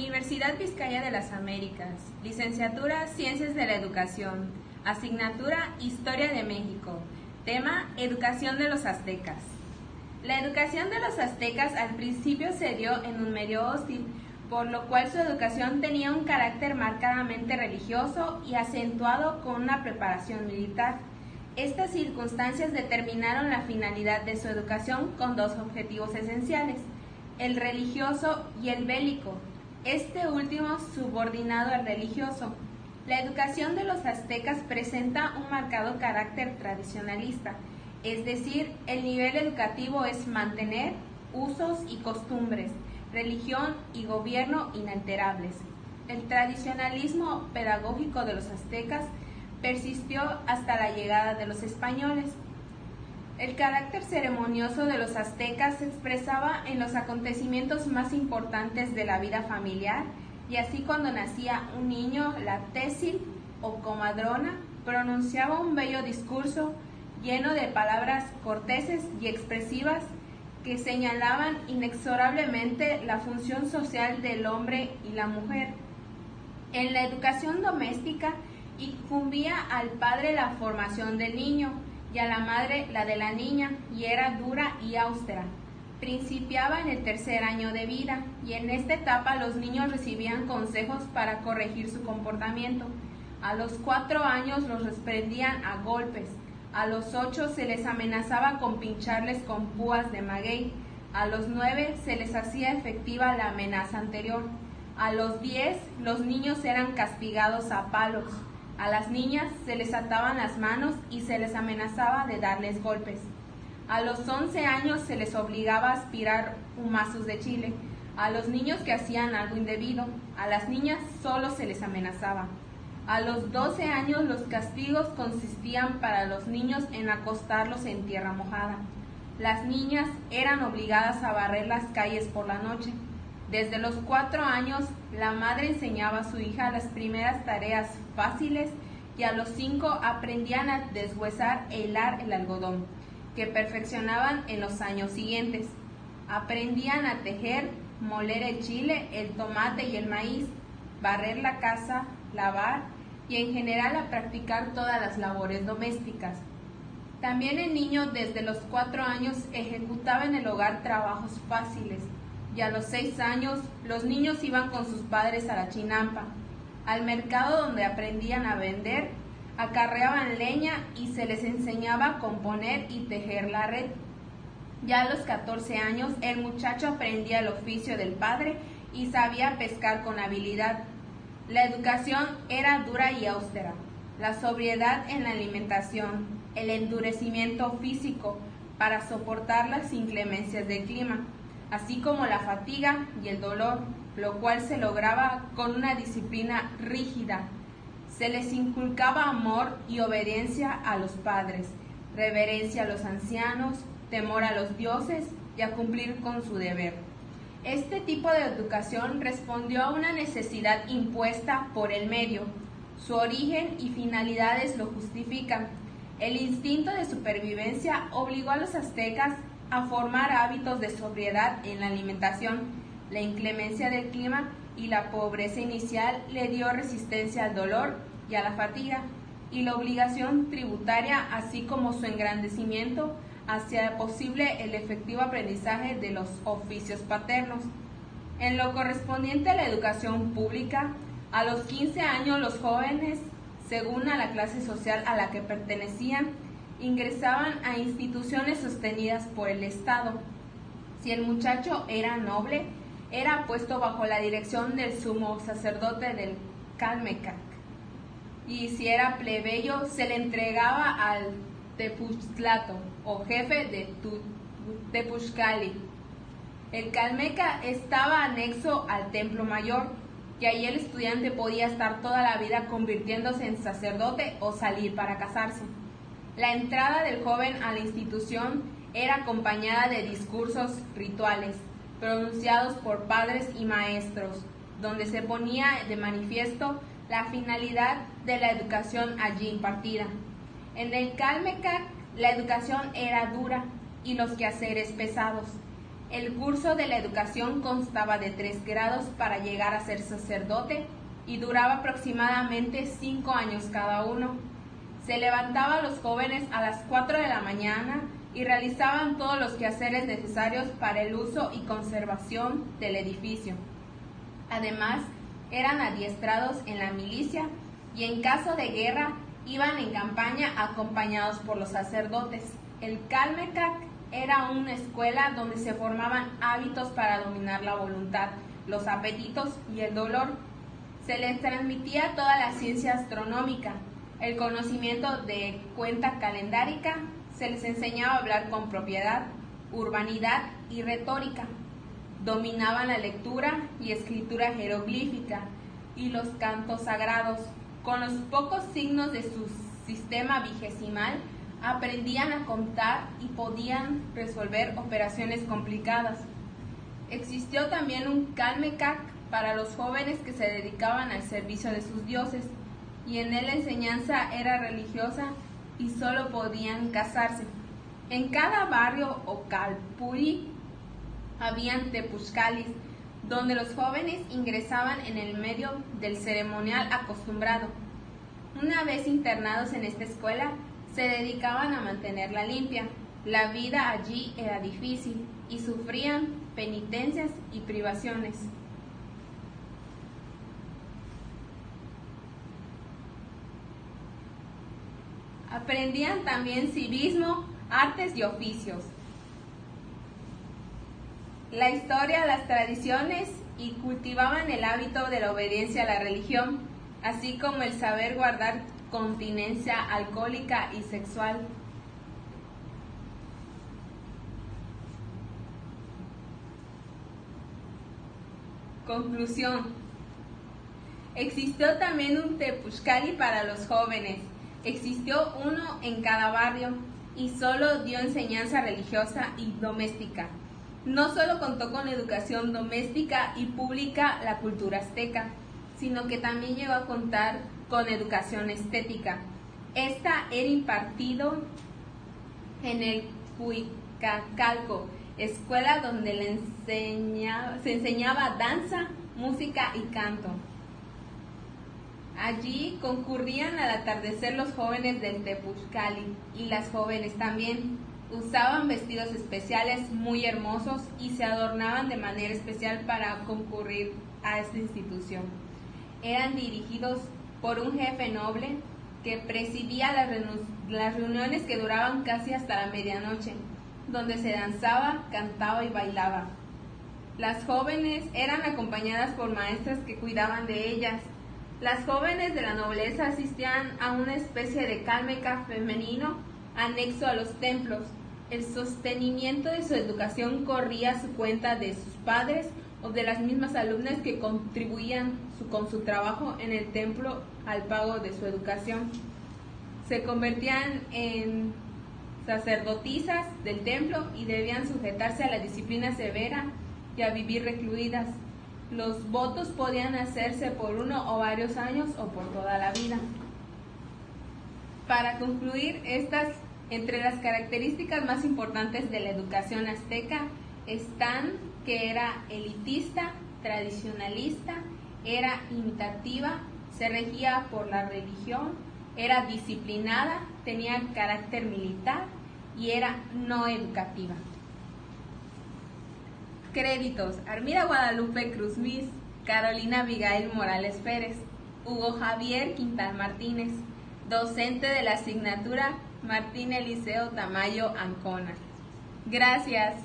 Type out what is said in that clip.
Universidad Vizcaya de las Américas, licenciatura Ciencias de la Educación, asignatura Historia de México, tema Educación de los aztecas. La educación de los aztecas al principio se dio en un medio hostil, por lo cual su educación tenía un carácter marcadamente religioso y acentuado con una preparación militar. Estas circunstancias determinaron la finalidad de su educación con dos objetivos esenciales: el religioso y el bélico, este último subordinado al religioso. La educación de los aztecas presenta un marcado carácter tradicionalista, es decir, el nivel educativo es mantener usos y costumbres, religión y gobierno inalterables. El tradicionalismo pedagógico de los aztecas persistió hasta la llegada de los españoles. El carácter ceremonioso de los aztecas se expresaba en los acontecimientos más importantes de la vida familiar, y así cuando nacía un niño, la tésil o comadrona pronunciaba un bello discurso lleno de palabras corteses y expresivas que señalaban inexorablemente la función social del hombre y la mujer. En la educación doméstica incumbía al padre la formación del niño y a la madre la de la niña, y era dura y austera. Principiaba en el tercer año de vida, y en esta etapa los niños recibían consejos para corregir su comportamiento. A los 4 años los reprendían a golpes, a los 8 se les amenazaba con pincharles con púas de maguey, a los 9 se les hacía efectiva la amenaza anterior, a los 10 los niños eran castigados a palos, a las niñas se les ataban las manos y se les amenazaba de darles golpes. A los 11 años se les obligaba a aspirar humazos de chile, a los niños que hacían algo indebido, a las niñas solo se les amenazaba. A los 12 años los castigos consistían para los niños en acostarlos en tierra mojada. Las niñas eran obligadas a barrer las calles por la noche. Desde los 4 años la madre enseñaba a su hija las primeras tareas fáciles, y a los 5 aprendían a deshuesar e hilar el algodón, que perfeccionaban en los años siguientes. Aprendían a tejer, moler el chile, el tomate y el maíz, barrer la casa, lavar y en general a practicar todas las labores domésticas. También el niño desde los 4 años ejecutaba en el hogar trabajos fáciles, y a los 6 años los niños iban con sus padres a la chinampa, al mercado donde aprendían a vender, acarreaban leña y se les enseñaba a componer y tejer la red. Ya a los 14 años el muchacho aprendía el oficio del padre y sabía pescar con habilidad. La educación era dura y austera. La sobriedad en la alimentación, el endurecimiento físico para soportar las inclemencias del clima, así como la fatiga y el dolor, lo cual se lograba con una disciplina rígida. Se les inculcaba amor y obediencia a los padres, reverencia a los ancianos, temor a los dioses y a cumplir con su deber. Este tipo de educación respondió a una necesidad impuesta por el medio. Su origen y finalidades lo justifican. El instinto de supervivencia obligó a los aztecas a formar hábitos de sobriedad en la alimentación. La inclemencia del clima y la pobreza inicial le dio resistencia al dolor y a la fatiga, y la obligación tributaria, así como su engrandecimiento, hacía posible el efectivo aprendizaje de los oficios paternos. En lo correspondiente a la educación pública, a los 15 años los jóvenes, según a la clase social a la que pertenecían, ingresaban a instituciones sostenidas por el Estado. Si el muchacho era noble, era puesto bajo la dirección del sumo sacerdote del Calmecac, y si era plebeyo, se le entregaba al Tepuztlato, o jefe de Tepuzcali. El Calmeca estaba anexo al templo mayor, y ahí el estudiante podía estar toda la vida convirtiéndose en sacerdote o salir para casarse. La entrada del joven a la institución era acompañada de discursos rituales, pronunciados por padres y maestros, donde se ponía de manifiesto la finalidad de la educación allí impartida. En el Calmecac la educación era dura y los quehaceres pesados. El curso de la educación constaba de 3 grados para llegar a ser sacerdote y duraba aproximadamente 5 años cada uno. Se levantaban los jóvenes a las 4 de la mañana y realizaban todos los quehaceres necesarios para el uso y conservación del edificio. Además, eran adiestrados en la milicia y en caso de guerra iban en campaña acompañados por los sacerdotes. El Calmecac era una escuela donde se formaban hábitos para dominar la voluntad, los apetitos y el dolor. Se les transmitía toda la ciencia astronómica, el conocimiento de cuenta calendárica, se les enseñaba a hablar con propiedad, urbanidad y retórica. Dominaban la lectura y escritura jeroglífica y los cantos sagrados. Con los pocos signos de su sistema vigesimal, aprendían a contar y podían resolver operaciones complicadas. Existió también un Calmecac para los jóvenes que se dedicaban al servicio de sus dioses, y en él la enseñanza era religiosa y solo podían casarse. En cada barrio o calpulli habían tepuzcalis, donde los jóvenes ingresaban en el medio del ceremonial acostumbrado. Una vez internados en esta escuela, se dedicaban a mantenerla limpia. La vida allí era difícil y sufrían penitencias y privaciones. Aprendían también civismo, artes y oficios, la historia, las tradiciones y cultivaban el hábito de la obediencia a la religión, así como el saber guardar continencia alcohólica y sexual. Conclusión. Existió también un tepuzcali para los jóvenes. Existió uno en cada barrio y solo dio enseñanza religiosa y doméstica. No solo contó con educación doméstica y pública la cultura azteca, sino que también llegó a contar con educación estética. Esta era impartido en el Cuicacalco, escuela donde se enseñaba danza, música y canto. Allí concurrían al atardecer los jóvenes del Tepuzcali y las jóvenes también. Usaban vestidos especiales muy hermosos y se adornaban de manera especial para concurrir a esta institución. Eran dirigidos por un jefe noble que presidía las reuniones que duraban casi hasta la medianoche, donde se danzaba, cantaba y bailaba. Las jóvenes eran acompañadas por maestras que cuidaban de ellas. Las jóvenes de la nobleza asistían a una especie de Calmecac femenino anexo a los templos. El sostenimiento de su educación corría a su cuenta de sus padres o de las mismas alumnas que contribuían con su trabajo en el templo al pago de su educación. Se convertían en sacerdotisas del templo y debían sujetarse a la disciplina severa y a vivir recluidas. Los votos podían hacerse por 1 o varios años o por toda la vida. Para concluir, entre las características más importantes de la educación azteca están que era elitista, tradicionalista, era imitativa, se regía por la religión, era disciplinada, tenía carácter militar y era no educativa. Créditos: Armida Guadalupe Cruz Miss, Carolina Abigail Morales Pérez, Hugo Javier Quintal Martínez, docente de la asignatura Martín Eliseo Tamayo Ancona. Gracias.